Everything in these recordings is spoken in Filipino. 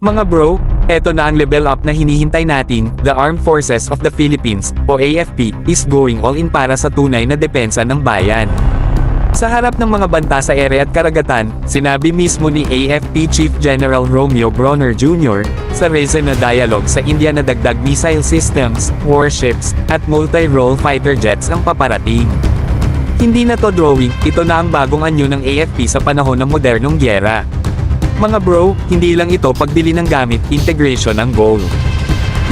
Mga bro, eto na ang level up na hinihintay natin. The Armed Forces of the Philippines, o AFP, is going all in para sa tunay na depensa ng bayan. Sa harap ng mga banta sa ere at karagatan, sinabi mismo ni AFP Chief General Romeo Bronner Jr. sa recent na dialogue sa India na dagdag missile systems, warships, at multi-role fighter jets ang paparating. Hindi na to drawing, ito na ang bagong anyo ng AFP sa panahon ng modernong gyera. Mga bro, hindi lang ito pagbili ng gamit, integration ang goal.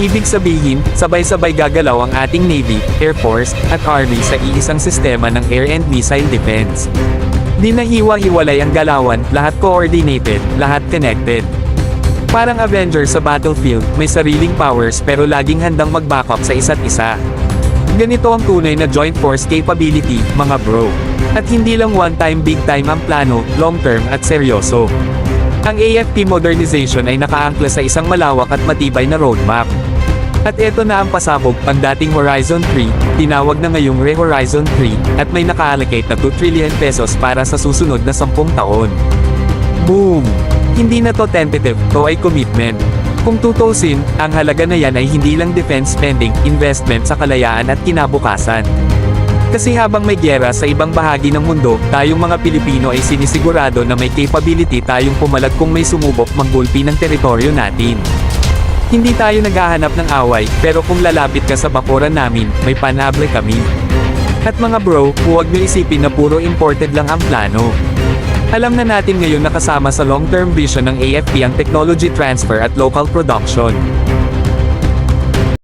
Ibig sabihin, sabay-sabay gagalaw ang ating Navy, Air Force, at Army sa iisang sistema ng air and missile defense. Di na hiwa-hiwalay ang galawan, lahat coordinated, lahat connected. Parang Avengers sa battlefield, may sariling powers pero laging handang mag-backup sa isa't isa. Ganito ang tunay na joint force capability, mga bro. At hindi lang one-time big-time ang plano, long-term at seryoso. Ang AFP modernization ay nakaangkla sa isang malawak at matibay na roadmap. At eto na ang pasabog, ang dating Horizon 3, tinawag na ngayong Re-Horizon 3, at may naka-allocate na 2 trillion pesos para sa susunod na 10 taon. Boom! Hindi na to tentative, to ay commitment. Kung tutusin, ang halaga na yan ay hindi lang defense spending, investment sa kalayaan at kinabukasan. Kasi habang may gyera sa ibang bahagi ng mundo, tayong mga Pilipino ay sinisigurado na may capability tayong pumalag kung may sumubok manggulpi ng teritoryo natin. Hindi tayo naghahanap ng away, pero kung lalapit ka sa bakuran namin, may panable kami. At mga bro, huwag nyo isipin na puro imported lang ang plano. Alam na natin ngayon na kasama sa long-term vision ng AFP ang technology transfer at local production.